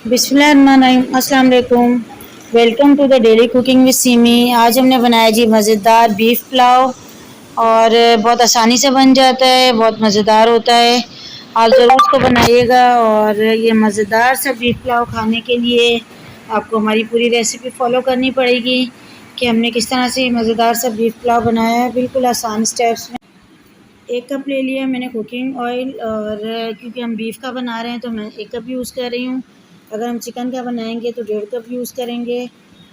बिस्मिल्लाहिर्रहमानिर्रहीम। अस्सलाम वालेकुम। Welcome to the daily cooking with Seemi. आज हमने बनाया जी मज़ेदार बीफ पुलाव और बहुत आसानी से बन जाता है, बहुत मज़ेदार होता है। आप ज़रूर उसको बनाइएगा। और ये मज़ेदार सा बीफ पुलाव खाने के लिए आपको हमारी पूरी रेसिपी फ़ॉलो करनी पड़ेगी कि हमने किस तरह से ये मज़ेदार सा बीफ पुलाव बनाया है, बिल्कुल आसान स्टेप्स में। 1 कप ले लिया मैंने कुकिंग ऑयल, और क्योंकि हम बीफ का बना रहे हैं तो मैं 1 कप यूज़ कर रही हूँ। अगर हम चिकन का बनाएंगे तो 1.5 कप यूज़ करेंगे।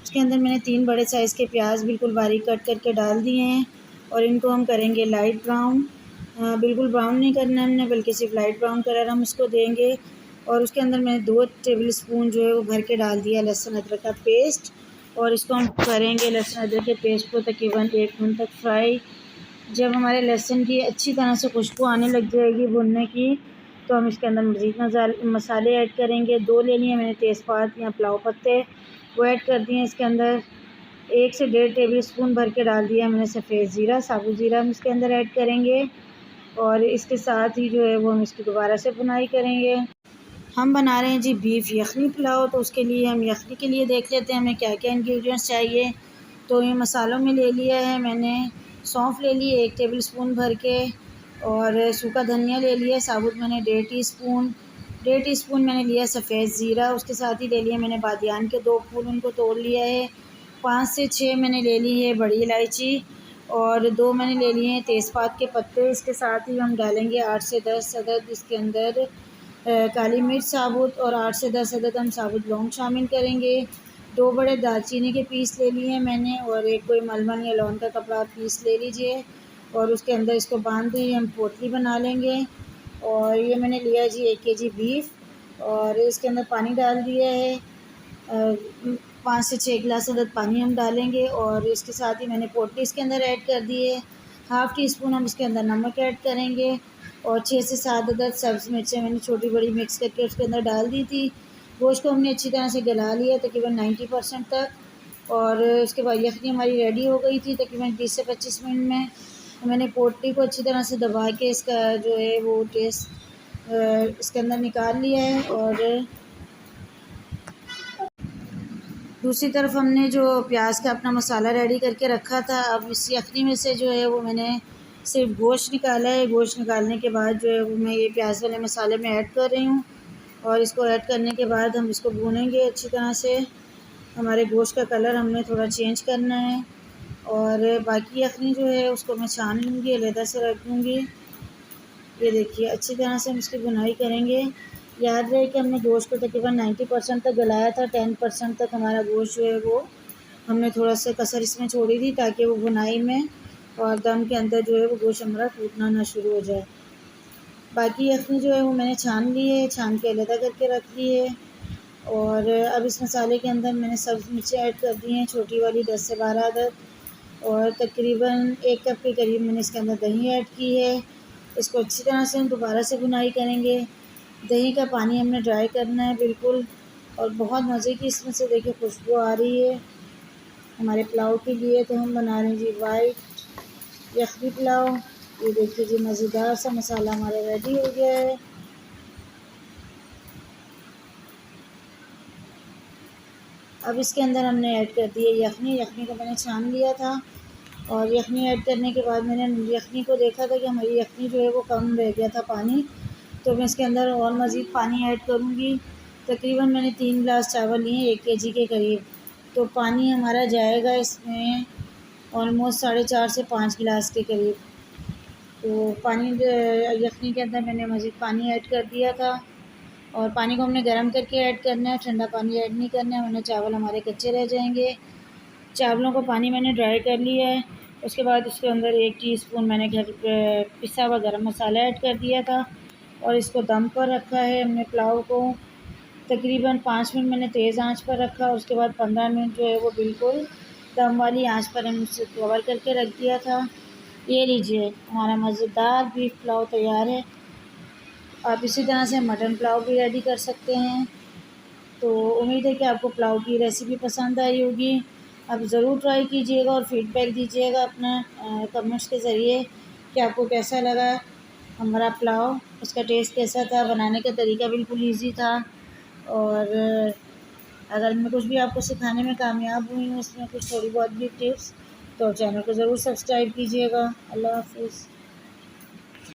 उसके अंदर मैंने 3 बड़े साइज़ के प्याज बिल्कुल बारीक कट करके डाल दिए हैं और इनको हम करेंगे लाइट ब्राउन। बिल्कुल ब्राउन नहीं करना है हमने, बल्कि सिर्फ लाइट ब्राउन कलर हम इसको देंगे। और उसके अंदर मैंने 2 टेबल स्पून जो है वो भर के डाल दिया लहसुन अदरक का पेस्ट, और इसको हम करेंगे लहसुन अदरक के पेस्ट को तकरीबन 1 मिनट तक फ्राई। जब हमारे लहसुन की अच्छी तरह से खुशबू आने लग जाएगी भुनने की, तो हम इसके अंदर मज़ीद मसाले ऐड करेंगे। 2 ले लिए मैंने तेज़पात या पुलाव पत्ते, वो ऐड कर दिए इसके अंदर। 1 से 1.5 टेबल स्पून भर के डाल दिया मैंने सफ़ेद ज़ीरा, साबुत ज़ीरा हम इसके अंदर ऐड करेंगे। और इसके साथ ही जो है वो हम इसकी दोबारा से भुनाई करेंगे। हम बना रहे हैं जी बीफ यखनी पुलाव, तो उसके लिए हम यखनी के लिए देख लेते हैं हमें क्या क्या इंग्रेडिएंट्स चाहिए। तो ये मसालों में ले लिया है मैंने सौंफ ले ली 1 टेबल स्पून भर के, और सूखा धनिया ले लिया साबुत मैंने 1.5 टीस्पून मैंने लिया सफ़ेद ज़ीरा। उसके साथ ही ले लिया मैंने बादियान के 2 फूल, उनको तोड़ लिया है। 5 से 6 मैंने ले ली है बड़ी इलायची, और 2 मैंने ले लिए हैं तेज़पात के पत्ते। इसके साथ ही हम डालेंगे 8 से 10 अदद इसके अंदर काली मिर्च साबुत, और 8 से 10 अदद हम साबुत लौंग शामिल करेंगे। 2 बड़े दालचीनी के पीस ले लिए हैं मैंने, और एक कोई मलमल या लौंग का कपड़ा पीस ले लीजिए, और उसके अंदर इसको बांध के हम पोटली बना लेंगे। और ये मैंने लिया जी 1 केजी बीफ, और इसके अंदर पानी डाल दिया है। 5 से 6 गिलास अदद पानी हम डालेंगे, और इसके साथ ही मैंने पोटली इसके अंदर ऐड कर दी है। हाफ़ टी स्पून हम इसके अंदर नमक ऐड करेंगे, और 6 से 7 अदद सब्ज़ मिर्चें मैंने छोटी बड़ी मिक्स करके उसके अंदर डाल दी थी। गोश्त को हमने अच्छी तरह से गला लिया तकरीबन 90% तक, और उसके बाद यखनी हमारी रेडी हो गई थी तकरीबन 20 से 25 मिनट में। तो मैंने पोटली को अच्छी तरह से दबा के इसका जो है वो टेस्ट इसके अंदर निकाल लिया है। और दूसरी तरफ हमने जो प्याज का अपना मसाला रेडी करके रखा था, अब इस यखनी में से जो है वो मैंने सिर्फ गोश्त निकाला है। गोश्त निकालने के बाद जो है वो मैं ये प्याज वाले मसाले में ऐड कर रही हूँ, और इसको ऐड करने के बाद हम इसको भूनेंगे अच्छी तरह से। हमारे गोश्त का कलर हमने थोड़ा चेंज करना है, और बाकी यखनी जो है उसको मैं छान लूँगी, अलहदा से रख दूँगी। ये देखिए अच्छी तरह से हम इसकी भुनाई करेंगे। याद रहे कि हमने गोश्त को तकरीबन 90% तक गलाया था, 10% तक हमारा गोश्त जो है वो हमने थोड़ा सा कसर इसमें छोड़ी थी, ताकि वो भुनाई में और दम के अंदर जो है वो गोश्त हमारा टूटना ना शुरू हो जाए। बाकी यखनी जो है वो मैंने छान ली है, छान के अलहदा करके रख ली है। और अब इस मसाले के अंदर मैंने सब्ज़ मिर्चें ऐड कर दी हैं छोटी वाली 10 से 12 अदद, और तकरीबन 1 कप के करीब मैंने इसके अंदर दही ऐड की है। इसको अच्छी तरह से हम दोबारा से भुनाई करेंगे। दही का पानी हमने ड्राई करना है बिल्कुल, और बहुत मज़े की इसमें से देखिए खुशबू आ रही है हमारे पुलाव के लिए। तो हम बना रहे हैं जी वाइट यखनी पुलाव। ये देखिए जी मज़ेदार सा मसाला हमारा रेडी हो गया है। अब इसके अंदर हमने ऐड कर दी है यखनी। यखनी को मैंने छान लिया था, और यखनी ऐड करने के बाद मैंने यखनी को देखा था कि हमारी यखनी जो है वो कम रह गया था पानी, तो मैं इसके अंदर और मज़ीद पानी ऐड करूँगी। तकरीबन मैंने 3 गिलास चावल लिए 1 केजी के करीब, तो पानी हमारा जाएगा इसमें ऑलमोस्ट 4.5 से 5 गिलास के करीब। तो पानी यखनी के अंदर मैंने मज़ीद पानी ऐड कर दिया था, और पानी को हमने गर्म करके ऐड करना है, ठंडा पानी ऐड नहीं करना है, वरना चावल हमारे कच्चे रह जाएंगे। चावलों को पानी मैंने ड्राई कर लिया है। उसके बाद उसके अंदर 1 टीस्पून मैंने पिसा हुआ गरम मसाला ऐड कर दिया था, और इसको दम पर रखा है हमने पुलाव को। तकरीबन 5 मिनट मैंने तेज़ आंच पर रखा, और उसके बाद 15 मिनट जो है वो बिल्कुल दम वाली आंच पर हम इसे कवर करके रख दिया था। ये लीजिए हमारा मज़ेदार बीफ पुलाव तैयार है। आप इसी तरह से मटन पुलाव भी रेडी कर सकते हैं। तो उम्मीद है कि आपको पुलाव की रेसिपी पसंद आई होगी। आप ज़रूर ट्राई कीजिएगा और फ़ीडबैक दीजिएगा अपना कमेंट्स के ज़रिए कि आपको कैसा लगा हमारा पुलाव, उसका टेस्ट कैसा था, बनाने का तरीका बिल्कुल ईज़ी था। और अगर मैं कुछ भी आपको सिखाने में कामयाब हुई हूँ, इसमें कुछ थोड़ी बहुत भी टिप्स, तो चैनल को ज़रूर सब्सक्राइब कीजिएगा। अल्लाह हाफ़िज़।